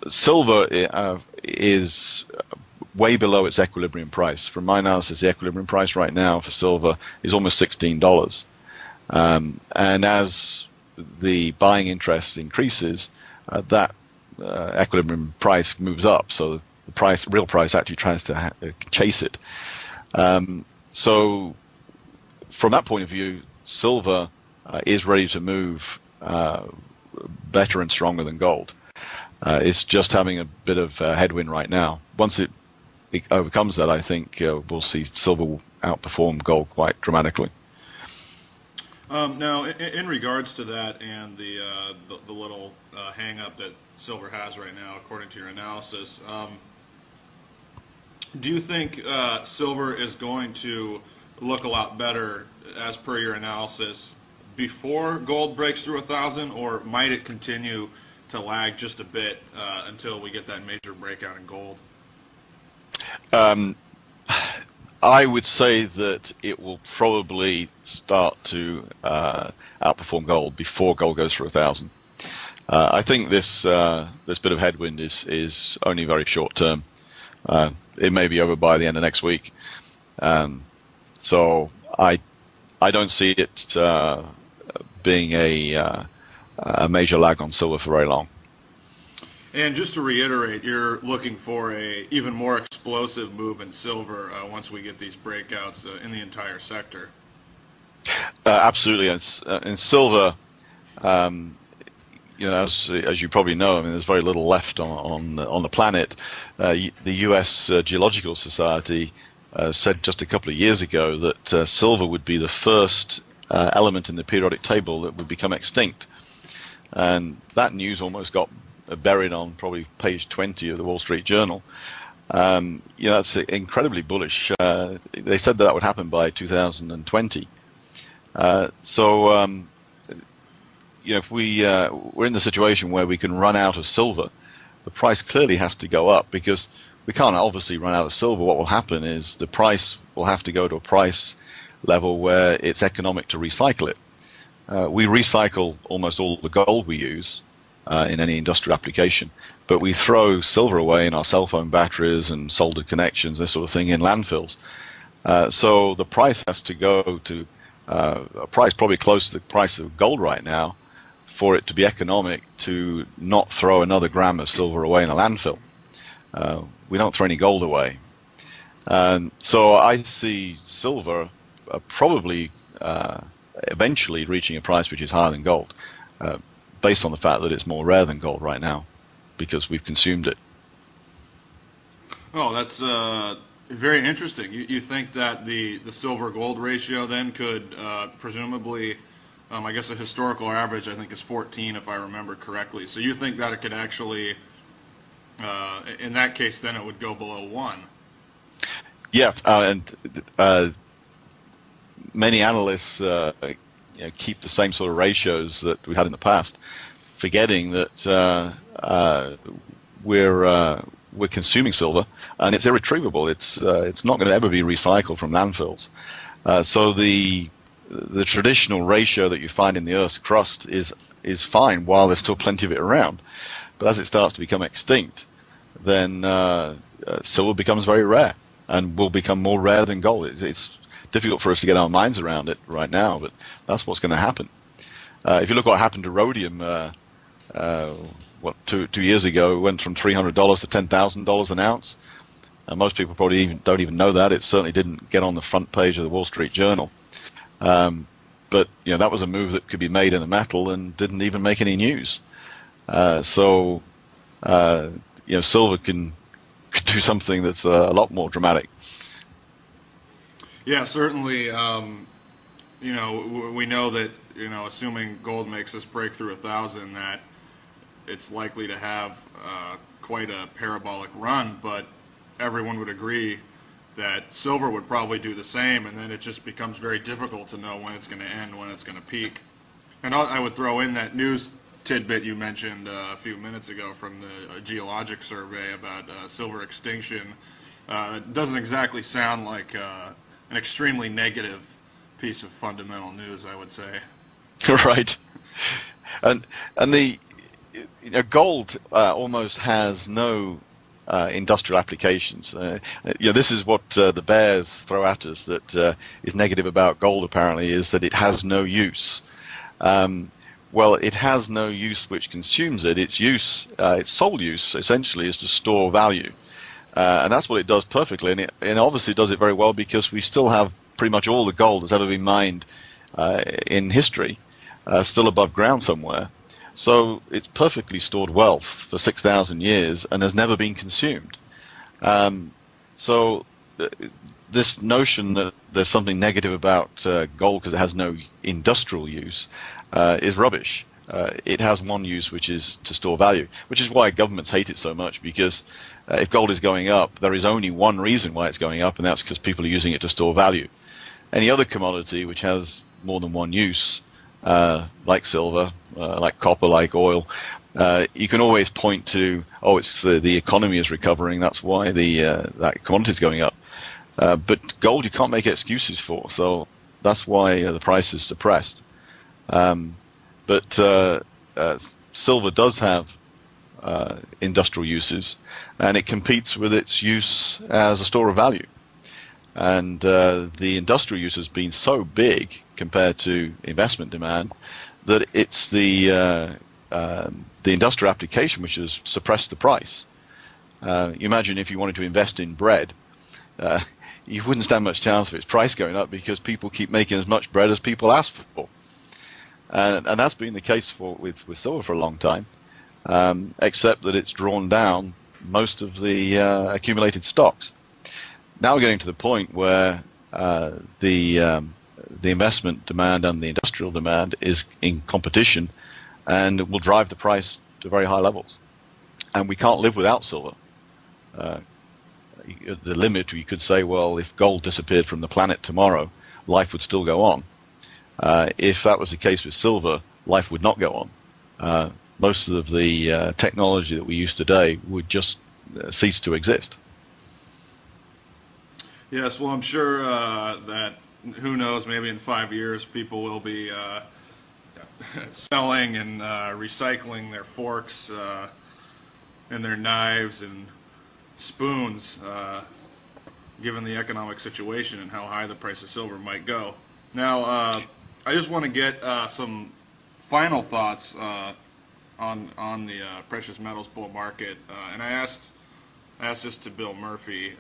silver is way below its equilibrium price. From my analysis, the equilibrium price right now for silver is almost $16. And as the buying interest increases, that equilibrium price moves up. So the real price actually tries to chase it. So from that point of view, silver is ready to move better and stronger than gold. It's just having a bit of headwind right now. Once it overcomes that, I think we'll see silver outperform gold quite dramatically. Now, in regards to that and the little hang-up that silver has right now, according to your analysis, do you think silver is going to look a lot better, as per your analysis, before gold breaks through 1,000, or might it continue to lag just a bit until we get that major breakout in gold? I would say that it will probably start to outperform gold before gold goes for 1,000. I think this bit of headwind is only very short term. It may be over by the end of next week. So I don't see it being a major lag on silver for very long. And just to reiterate, you're looking for a even more explosive move in silver once we get these breakouts in the entire sector. Absolutely. In silver, as you probably know, I mean, there's very little left on the planet. The U.S. Geological Society said just a couple of years ago that silver would be the first element in the periodic table that would become extinct, and that news almost got buried on probably page 20 of the Wall Street Journal. That's incredibly bullish. They said that would happen by 2020. If we're in the situation where we can run out of silver, the price clearly has to go up, because we can't obviously run out of silver. What will happen is the price will have to go to a price level where it's economic to recycle it. We recycle almost all the gold we use in any industrial application, but we throw silver away in our cell phone batteries and soldered connections, this sort of thing, in landfills. So the price has to go to a price probably close to the price of gold right now for it to be economic to not throw another gram of silver away in a landfill. We don't throw any gold away. So I see silver probably eventually reaching a price which is higher than gold, based on the fact that it's more rare than gold right now because we've consumed it. Oh, that's very interesting. You think that the silver-gold ratio then could presumably, I guess a historical average I think is 14 if I remember correctly. So you think that it could actually, in that case then it would go below 1? Yeah, and many analysts keep the same sort of ratios that we had in the past, forgetting that we're consuming silver and it's irretrievable. It's not going to ever be recycled from landfills. So the traditional ratio that you find in the Earth's crust is fine while there's still plenty of it around. But as it starts to become extinct, then silver becomes very rare and will become more rare than gold. It's difficult for us to get our minds around it right now, but that's what's going to happen. If you look what happened to rhodium, 2 years ago, it went from $300 to $10,000 an ounce. Most people probably don't even know that. It certainly didn't get on the front page of the Wall Street Journal. But that was a move that could be made in a metal and didn't even make any news. Silver could do something that's a lot more dramatic. Yeah, certainly. We know that assuming gold makes this breakthrough 1,000, that it's likely to have quite a parabolic run. But everyone would agree that silver would probably do the same, and then it just becomes very difficult to know when it's going to end, when it's going to peak. And I would throw in that news tidbit you mentioned a few minutes ago from the geologic survey about silver extinction. It doesn't exactly sound like an extremely negative piece of fundamental news, I would say. Right. And gold almost has no industrial applications. This is what the bears throw at us that is negative about gold, apparently, is that it has no use. Well, it has no use which consumes it. Its use, its sole use, essentially, is to store value. And that's what it does perfectly. And it obviously does it very well because we still have pretty much all the gold that's ever been mined in history still above ground somewhere. So it's perfectly stored wealth for 6,000 years and has never been consumed. So this notion that there's something negative about gold because it has no industrial use is rubbish. It has one use, which is to store value, which is why governments hate it so much, because if gold is going up, there is only one reason why it's going up, and that's because people are using it to store value. Any other commodity which has more than one use, like silver, like copper, like oil, you can always point to, oh, it's the economy is recovering, that's why that commodity is going up. But gold you can't make excuses for, so that's why the price is suppressed. But silver does have industrial uses, and it competes with its use as a store of value. And the industrial use has been so big compared to investment demand that it's the industrial application which has suppressed the price. You imagine if you wanted to invest in bread, you wouldn't stand much chance of its price going up because people keep making as much bread as people ask for. And that's been the case with silver for a long time, except that it's drawn down most of the accumulated stocks. Now we're getting to the point where the investment demand and the industrial demand is in competition and will drive the price to very high levels. And we can't live without silver. At the limit, you could say, well, if gold disappeared from the planet tomorrow, life would still go on. If that was the case with silver, life would not go on. Most of the technology that we use today would just cease to exist. Yes, well, I'm sure that, who knows, maybe in 5 years people will be selling and recycling their forks and their knives and spoons, given the economic situation and how high the price of silver might go. Now, I just want to get some final thoughts on the precious metals bull market, and I asked this to Bill Murphy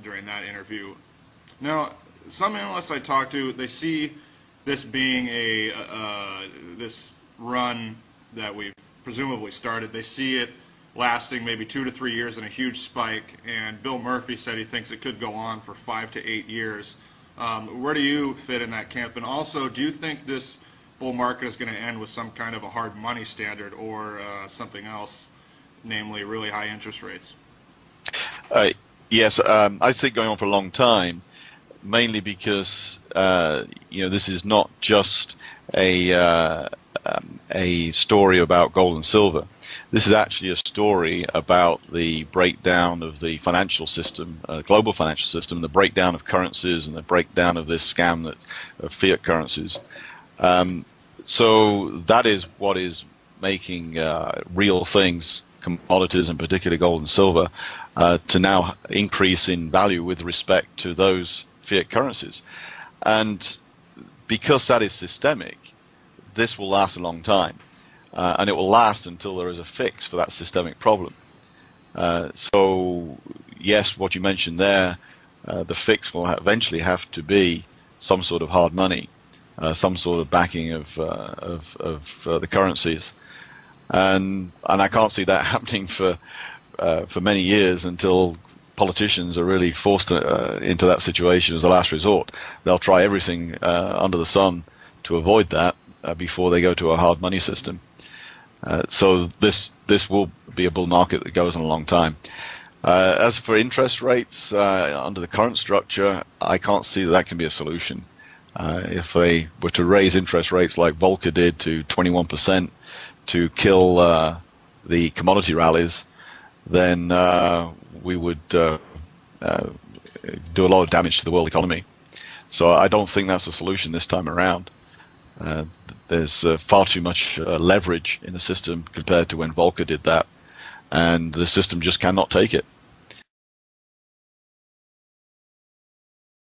during that interview. Now, some analysts I talked to, they see this being this run that we've presumably started. They see it lasting maybe 2 to 3 years and a huge spike, and Bill Murphy said he thinks it could go on for 5 to 8 years. Where do you fit in that camp? And also, do you think this bull market is going to end with some kind of a hard money standard or something else, namely really high interest rates? Yes, I see it going on for a long time, mainly because this is not just a story about gold and silver. This is actually a story about the breakdown of the financial system, global financial system, the breakdown of currencies and the breakdown of this scam of fiat currencies. So that is what is making real things, commodities, and particularly gold and silver, to now increase in value with respect to those fiat currencies. And because that is systemic, this will last a long time. And it will last until there is a fix for that systemic problem. So, yes, what you mentioned there, the fix will eventually have to be some sort of hard money, some sort of backing of the currencies. And I can't see that happening for many years until politicians are really forced into that situation as a last resort. They'll try everything under the sun to avoid that before they go to a hard money system. So this will be a bull market that goes on a long time. As for interest rates, under the current structure, I can't see that can be a solution. If they were to raise interest rates like Volcker did to 21% to kill the commodity rallies, then we would do a lot of damage to the world economy. So I don't think that's a solution this time around. There's far too much leverage in the system compared to when Volcker did that, and the system just cannot take it.